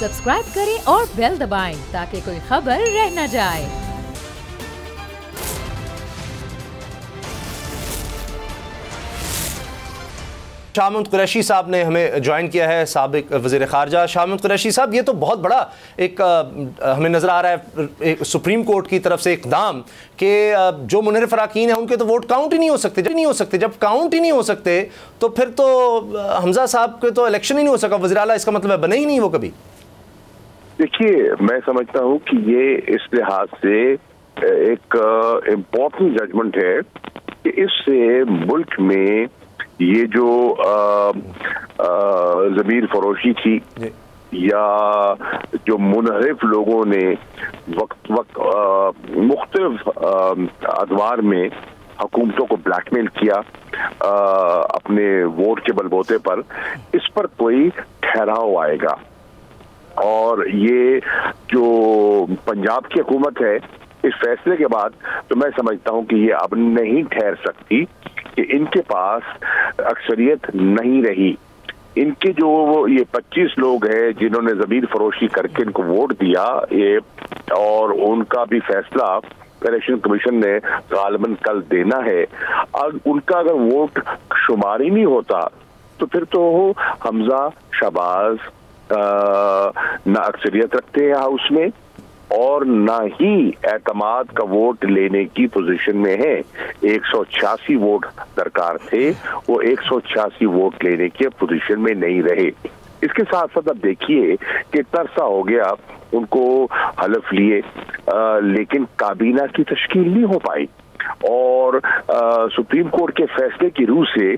Subscribe करें और bell दबाएं ताकि कोई खबर रह न जाए। शाह महमूद कुरैशी साहब ने हमें ज्वाइन किया है, साबिक वज़ीर ख़ारजा। शाह महमूद कुरैशी साहब, ये तो बहुत बड़ा एक हमें नज़र आ रहा है एक सुप्रीम कोर्ट की तरफ से इक़दाम कि जो मुनहरिफ अराकीन हैं उनके तो वोट काउंट ही नहीं हो सकते। जब काउंट ही नहीं हो सकते तो फिर तो हमजा साहब के तो इलेक्शन ही नहीं हो सका वज़ीर आला, इसका मतलब है बने ही नहीं वो कभी। देखिए, मैं समझता हूँ कि ये इस लिहाज से एक इम्पोर्टेंट जजमेंट है कि इससे मुल्क में ये जो ज़मीर फरोशी थी या जो मुनहरिफ लोगों ने वक्त मुख्तलिफ अदवार में हुकूमतों को ब्लैकमेल किया अपने वोट के बलबूते पर, इस पर कोई ठहराव आएगा। और ये जो पंजाब की हुकूमत है, इस फैसले के बाद तो मैं समझता हूँ कि ये अब नहीं ठहर सकती कि इनके पास अक्सरियत नहीं रही। इनके जो ये 25 लोग हैं जिन्होंने ज़मीर फरोशी करके इनको वोट दिया, ये और उनका भी फैसला इलेक्शन कमीशन ने गालिबन कल देना है। और उनका अगर वोट शुमार ही नहीं होता तो फिर तो हमजा शहबाज ना अक्सरियत रखते हैं हाउस में और ना ही एतमाद का वोट लेने की पोजीशन में है। 186 वोट दरकार थे, वो 186 वोट लेने के पोजीशन में नहीं रहे। इसके साथ साथ अब देखिए कि इतना अरसा हो गया उनको हलफ लिए, लेकिन काबीना की तश्कील नहीं हो पाई। और सुप्रीम कोर्ट के फैसले की रूह से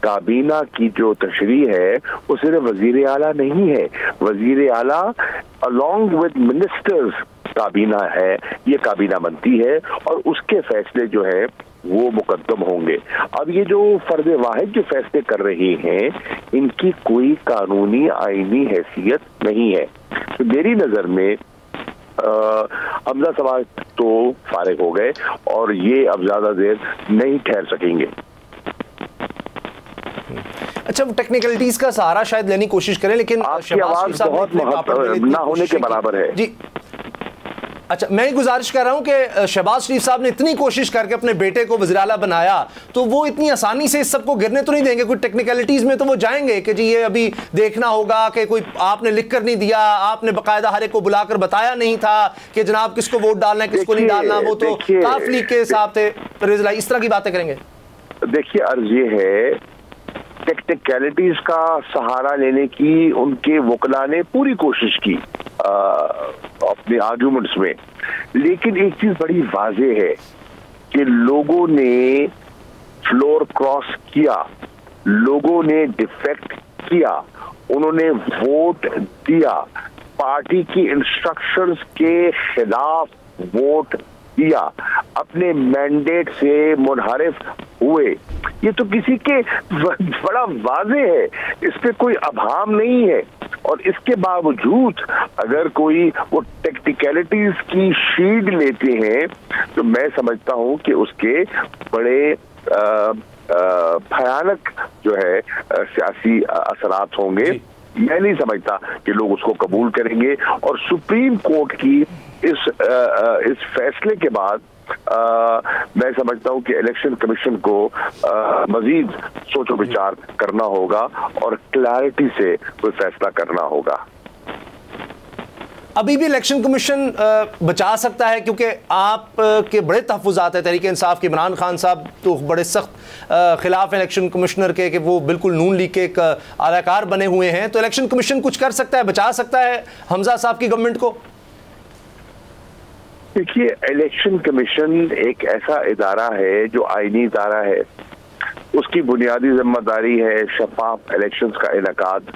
काबीना की जो तशरीह है वो सिर्फ वजीर आला नहीं है, वजीर आला अलॉन्ग विद मिनिस्टर्स काबीना है, ये काबीना बनती है और उसके फैसले जो है वो मुकद्दम होंगे। अब ये जो फर्द वाहिद जो फैसले कर रहे हैं, इनकी कोई कानूनी आईनी हैसियत नहीं है। तो मेरी नज़र में हमजा समाज तो फारिग हो गए और ये अब ज्यादा देर नहीं ठहर सकेंगे। अच्छा, टेक्निकलिटीज का सहारा शायद लेने की कोशिश करें, लेकिन आपकी आवाज बहुत ना होने के बराबर है जी। अच्छा, मैं गुजारिश कर रहा हूं कि शहबाज शरीफ साहब ने इतनी कोशिश करके अपने बेटे को वज़ीर आला बनाया, तो वो इतनी आसानी से इस सबको गिरने तो नहीं देंगे। कोई टेक्निकलिटीज में तो वो जाएंगे कि जी ये अभी देखना होगा कि कोई आपने लिख कर नहीं दिया, आपने बाकायदा हर एक को बुलाकर बताया नहीं था कि जनाब किसको वोट डालना है किसको नहीं डालना, वो तो काफ लीग के हिसाब थे, इस तरह की बातें करेंगे। देखिए, अर्ज ये है टेक्निकलिटीज का सहारा लेने की उनके वकला ने पूरी कोशिश की अपने आर्गुमेंट्स में, लेकिन एक चीज बड़ी वाज़ेह है कि लोगों ने फ्लोर क्रॉस किया, लोगों ने डिफेक्ट किया, उन्होंने वोट दिया, पार्टी की इंस्ट्रक्शंस के खिलाफ वोट दिया, अपने मैंडेट से मुनहरिफ हुए। ये तो किसी के बड़ा वाज़ेह है, इस पे कोई अभाम नहीं है। और इसके बावजूद अगर कोई वो टेक्निकलिटीज की शील्ड लेते हैं तो मैं समझता हूं कि उसके बड़े भयानक जो है सियासी असरात होंगे। मैं नहीं समझता कि लोग उसको कबूल करेंगे। और सुप्रीम कोर्ट की इस फैसले के बाद मैं समझता हूं कि इलेक्शन कमीशन को मजीद सोचो विचार करना होगा और क्लैरिटी से कोई फैसला करना होगा। अभी भी इलेक्शन कमीशन बचा सकता है, क्योंकि आप के बड़े तहफ़्फ़ुज़ात है तहरीक इंसाफ के। इमरान खान साहब तो बड़े सख्त खिलाफ इलेक्शन कमिश्नर के कि वो बिल्कुल नून लीग के एक अदाकार बने हुए हैं। तो इलेक्शन कमीशन कुछ कर सकता है, बचा सकता है हमजा साहब की गवर्नमेंट को? देखिए, इलेक्शन कमीशन एक ऐसा इदारा है जो आईनी इदारा है, उसकी बुनियादी जिम्मेदारी है शफाफ इलेक्शंस का इनेकाद,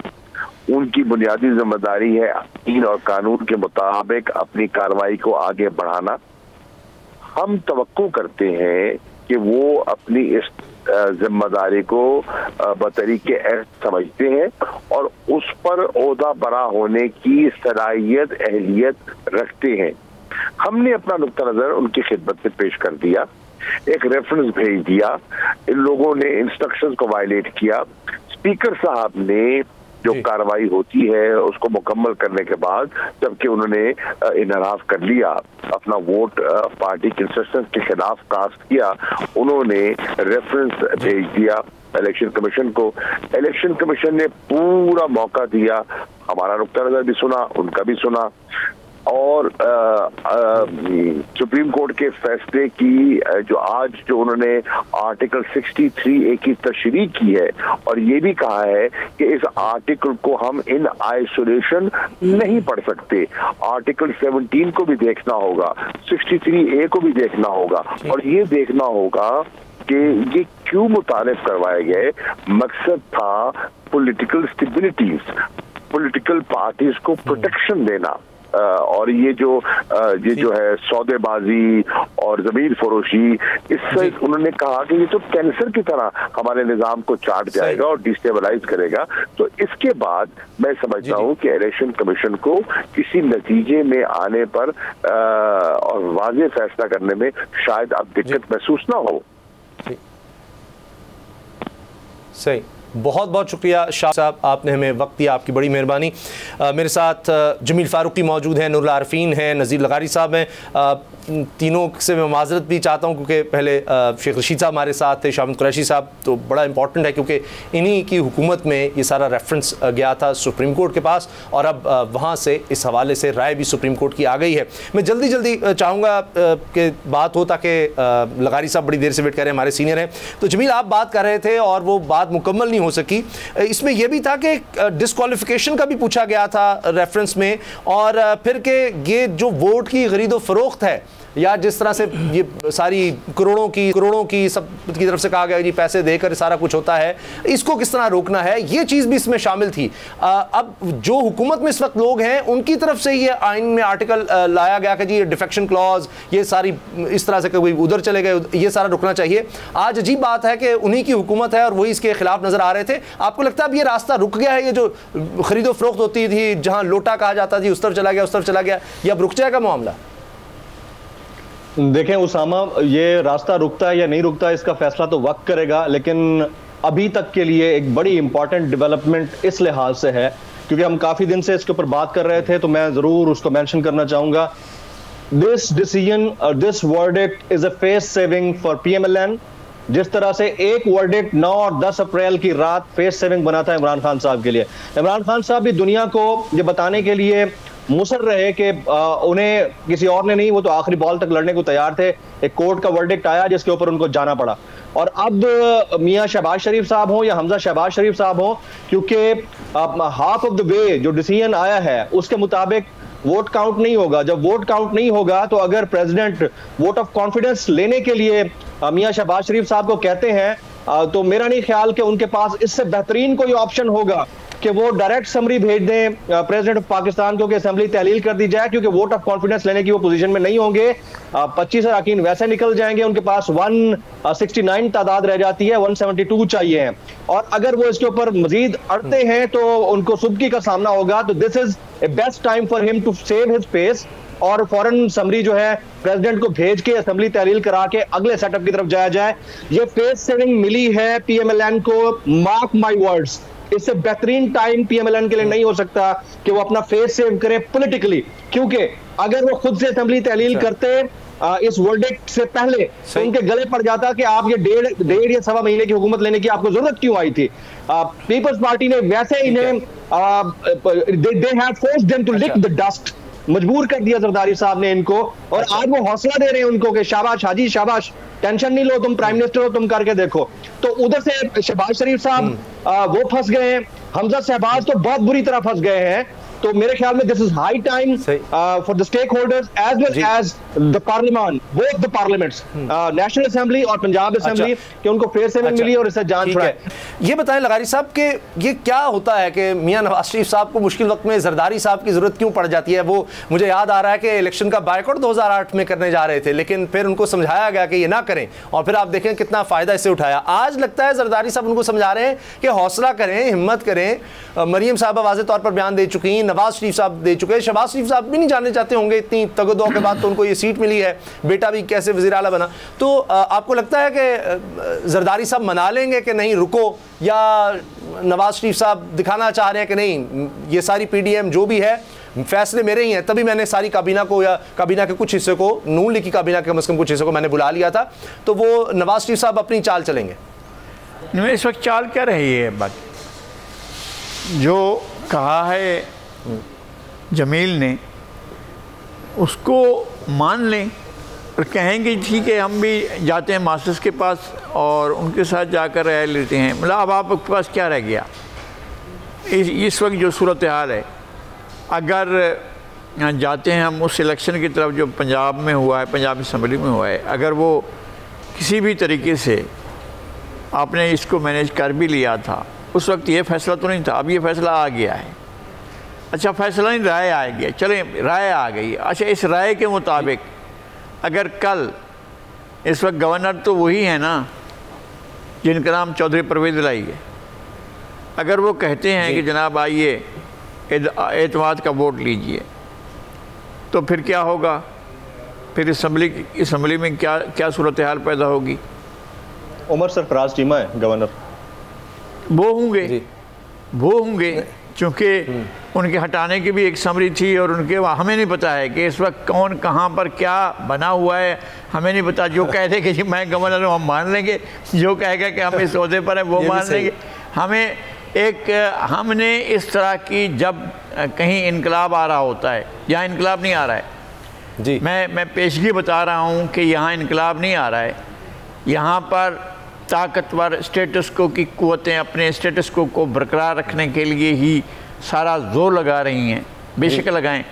उनकी बुनियादी जिम्मेदारी है आईन और कानून के मुताबिक अपनी कार्रवाई को आगे बढ़ाना। हम तवक्को करते हैं कि वो अपनी इस जिम्मेदारी को बतरीके समझते हैं और उस पर ओहदा बरा होने की सलाहियत अहलियत रखते हैं। हमने अपना नुक्ता नजर उनकी खिदमत में पेश कर दिया, एक रेफरेंस भेज दिया, इन लोगों ने इंस्ट्रक्शंस को वायलेट किया। स्पीकर साहब ने जो कार्रवाई होती है उसको मुकम्मल करने के बाद, जबकि उन्होंने इनहराफ कर लिया, अपना वोट पार्टी के इंस्ट्रक्शंस के खिलाफ कास्ट किया, उन्होंने रेफरेंस भेज दिया इलेक्शन कमीशन को। इलेक्शन कमीशन ने पूरा मौका दिया, हमारा नुक्ता नजर भी सुना, उनका भी सुना, और सुप्रीम कोर्ट के फैसले की जो उन्होंने आर्टिकल 63A की तशरीह की है, और ये भी कहा है कि इस आर्टिकल को हम इन आइसोलेशन नहीं पढ़ सकते, आर्टिकल 17 को भी देखना होगा, 63A को भी देखना होगा, और ये देखना होगा कि ये क्यों मुतारिफ करवाए गए। मकसद था पॉलिटिकल स्टेबिलिटीज, पॉलिटिकल पार्टीज को प्रोटेक्शन देना, और ये जो है सौदेबाजी और जमीन फरोशी, इससे उन्होंने कहा कि ये तो कैंसर की तरह हमारे निजाम को चाट जाएगा और डिस्टेबलाइज करेगा। तो इसके बाद मैं समझता हूँ कि इलेक्शन कमीशन को किसी नतीजे में आने पर और वाज़ेह फैसला करने में शायद अब दिक्कत महसूस ना हो। सही, बहुत बहुत शुक्रिया शाह साहब, आपने हमें वक्त दिया, आपकी बड़ी मेहरबानी। मेरे साथ जमील फारूकी मौजूद हैं, नूरुल आरिफीन हैं, नज़ीर लगारी साहब हैं। तीनों से मैं माजरत भी चाहता हूं क्योंकि पहले शेख रशीद साहब हमारे साथ थे, शामिद कुरैशी साहब, तो बड़ा इंपॉर्टेंट है क्योंकि इन्हीं की हुकूमत में ये सारा रेफरेंस गया था सुप्रीम कोर्ट के पास, और अब वहाँ से इस हवाले से राय भी सुप्रीम कोर्ट की आ गई है। मैं जल्दी जल्दी चाहूँगा कि बात हो, ताकि लगारी साहब बड़ी देर से वेट कर रहे हैं, हमारे सीनियर हैं। तो जमील, आप बात कर रहे थे और वो बात मुकम्मल नहीं हो सकी। इसमें यह भी था कि डिस्क्वालिफिकेशन का भी पूछा गया था रेफरेंस में, और फिर के ये जो वोट की खरीदो फरोख्त है, या जिस तरह से ये सारी करोड़ों की सब की तरफ से कहा गया जी पैसे देकर सारा कुछ होता है, इसको किस तरह रोकना है, ये चीज़ भी इसमें शामिल थी। अब जो हुकूमत में इस वक्त लोग हैं उनकी तरफ से ये आइन में आर्टिकल लाया गया कि जी ये डिफेक्शन क्लॉज, ये सारी इस तरह से कभी उधर चले गए, ये सारा रुकना चाहिए। आज अजीब बात है कि उन्हीं की हुकूमत है और वही इसके खिलाफ नजर आ रहे थे। आपको लगता है अब ये रास्ता रुक गया है, ये जो खरीदो फरोख्त होती थी, जहाँ लोटा कहा जाता थी उस तरफ चला गया, उस तरफ चला गया, या अब रुक जाएगा मामला? देखें उसामा, ये रास्ता रुकता है या नहीं रुकता इसका फैसला तो वक्त करेगा, लेकिन अभी तक के लिए एक बड़ी इंपॉर्टेंट डेवलपमेंट इस लिहाज से है, क्योंकि हम काफी दिन से इसके ऊपर बात कर रहे थे, तो मैं जरूर उसको मेंशन करना चाहूंगा। This decision, this verdict is a face saving for PMLN। जिस तरह से एक वर्डिक्ट 9 और 10 अप्रैल की रात फेस सेविंग बना था इमरान खान साहब के लिए, इमरान खान साहब भी दुनिया को ये बताने के लिए मुसर रहे कि उन्हें किसी और ने नहीं, वो तो आखिरी बॉल तक लड़ने को तैयार थे। एक कोर्ट का वर्डिक्ट आया जिसके ऊपर उनको जाना पड़ा, और अब मियां शहबाज शरीफ साहब हो या हमजा शहबाज शरीफ साहब हो, क्योंकि हाफ ऑफ द वे जो डिसीजन आया है उसके मुताबिक वोट काउंट नहीं होगा। जब वोट काउंट नहीं होगा तो अगर प्रेसिडेंट वोट ऑफ कॉन्फिडेंस लेने के लिए मियां शहबाज शरीफ साहब को कहते हैं, तो मेरा नहीं ख्याल कि उनके पास इससे बेहतरीन कोई ऑप्शन होगा कि वो डायरेक्ट समरी भेज दें प्रेसिडेंट ऑफ पाकिस्तान को कि असेंबली तहलील कर दी जाए, क्योंकि वोट ऑफ कॉन्फिडेंस लेने की वो पोजीशन में नहीं होंगे। 25 अरकान वैसे निकल जाएंगे, उनके पास 169 तादाद रह जाती है, 172 चाहिए हैं, और अगर वो इसके ऊपर मजीद अड़ते हैं तो उनको सुबकी का सामना होगा। तो this is a best time for him to save his face, और फौरन समरी जो है प्रेसिडेंट को भेज के असेंबली तहलील करा के अगले सेटअप की तरफ जाया जाए। ये फेस सेविंग मिली है PMLN को, मार्क माई वर्ड्स, इससे बेहतरीन टाइम PMLN के लिए नहीं हो सकता कि वो अपना फेस सेव करे पॉलिटिकली, क्योंकि अगर वो खुद से असेंबली तहलील करते इस वर्डिक्ट से पहले तो उनके गले पड़ जाता कि आप ये डेढ़ या सवा महीने की हुकूमत लेने की आपको जरूरत क्यों आई थी। पीपल्स पार्टी ने वैसे इन्हें they had forced them to lick the dust, मजबूर कर दिया जरदारी साहब ने इनको, और आज वो हौसला दे रहे हैं उनको कि शाबाश हाजी शाबाश, टेंशन नहीं लो, तुम प्राइम मिनिस्टर हो, तुम करके देखो। तो उधर से शहबाज शरीफ साहब वो फंस गए हैं, हमजा शहबाज तो बहुत बुरी तरह फंस गए हैं। तो मेरे ख्याल में this is high time for the stakeholders as well as the parliament, both the parliaments, national assembly और पंजाब असेंबली, कि उनको फेस सेविंग मिली और इससे जान छुड़ाए। ये बताएं लगारी साहब कि ये क्या होता है कि मियां नवाज शरीफ साहब को मुश्किल वक्त में जरदारी साहब की जरूरत क्यों पड़ जाती है? वो मुझे याद आ रहा है कि इलेक्शन का बायकॉट 2008 में करने जा रहे थे, लेकिन फिर उनको समझाया गया कि ये ना करें, और फिर आप देखें कितना फायदा इससे उठाया। आज लगता है जरदारी साहब उनको समझा रहे हैं कि हौसला करें, हिम्मत करें। मरियम साहब वाज़ेह तौर पर बयान दे चुकी, नवाज शरीफ साहब दे चुके हैं। शहबाज शरीफ साहब भी नहीं जानना चाहते होंगे, इतनी तगदो के बाद तो उनको ये सीट मिली है, बेटा भी कैसे वज़ीर आला बना। तो आपको लगता है कि जरदारी साहब मना लेंगे कि नहीं रुको, या नवाज शरीफ साहब दिखाना चाह रहे हैं कि नहीं ये सारी PDM जो भी है फैसले मेरे ही हैं, तभी मैंने सारी काबीना को या काबीना के कुछ हिस्से को, नून लीग की काबीना के कम से कम कुछ हिस्से को मैंने बुला लिया था, तो वो नवाज शरीफ साहब अपनी चाल चलेंगे? इस वक्त चाल क्या रही है? बात जो कहा है जमील ने उसको मान लें और कहेंगे ठीक है हम भी जाते हैं मास्टर्स के पास और उनके साथ जाकर राय लेते हैं। मतलब अब आपके पास क्या रह गया? इस वक्त जो सूरत हाल है, अगर जाते हैं हम उस इलेक्शन की तरफ जो पंजाब में हुआ है, पंजाब असम्बली में हुआ है, अगर वो किसी भी तरीके से आपने इसको मैनेज कर भी लिया था, उस वक्त ये फैसला तो नहीं था, अब ये फैसला आ गया है। अच्छा फैसला नहीं, राय आ गया, चलें राय आ गई। अच्छा इस राय के मुताबिक अगर कल, इस वक्त गवर्नर तो वही है ना जिनका नाम चौधरी परवेज़ लाई है, अगर वो कहते हैं कि जनाब आइए एतमाद का वोट लीजिए, तो फिर क्या होगा? फिर असम्बली में क्या सूरत हाल पैदा होगी? उमर सरफराज टीमा है गवर्नर, वो होंगे क्योंकि उनके हटाने की भी एक समरी थी और उनके हमें नहीं पता है कि इस वक्त कौन कहाँ पर क्या बना हुआ है, हमें नहीं पता। जो कह दे कि जी मैं गवर्नर हूँ हम मान लेंगे, जो कहेगा कि हम इस ओहदे पर हैं वो मान लेंगे। हमने इस तरह की, जब कहीं इनकलाब आ रहा होता है, यहाँ इनकलाब नहीं आ रहा है जी, मैं पेशगी बता रहा हूँ कि यहाँ इनकलाब नहीं आ रहा है, यहाँ पर ताकतवर स्टेटस को की कुव्वतें अपने स्टेटस को बरकरार रखने के लिए ही सारा जोर लगा रही हैं, बेशक लगाएं,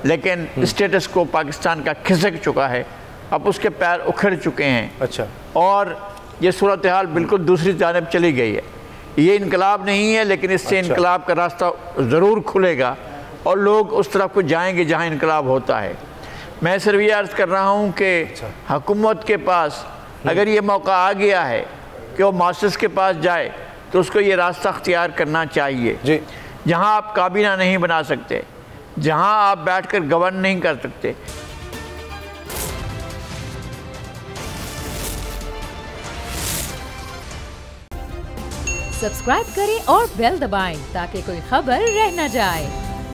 लेकिन स्टेटस को पाकिस्तान का खिसक चुका है, अब उसके पैर उखड़ चुके हैं। अच्छा, और ये सूरत हाल बिल्कुल दूसरी जानिब चली गई है। ये इनकलाब नहीं है, लेकिन इससे इनकलाब का रास्ता ज़रूर खुलेगा और लोग उस तरफ को जाएंगे जहाँ इनकलाब होता है। मैं सिर्फ ये अर्ज़ कर रहा हूँ कि हुकूमत के पास अगर ये मौका आ गया है कि वो मास्टर्स के पास जाए, तो उसको ये रास्ता अख्तियार करना चाहिए जी। जहाँ आप काबीना नहीं बना सकते, जहाँ आप बैठकर गवर्न नहीं कर सकते। सब्सक्राइब करें और बेल दबाएं ताकि कोई खबर रह न जाए।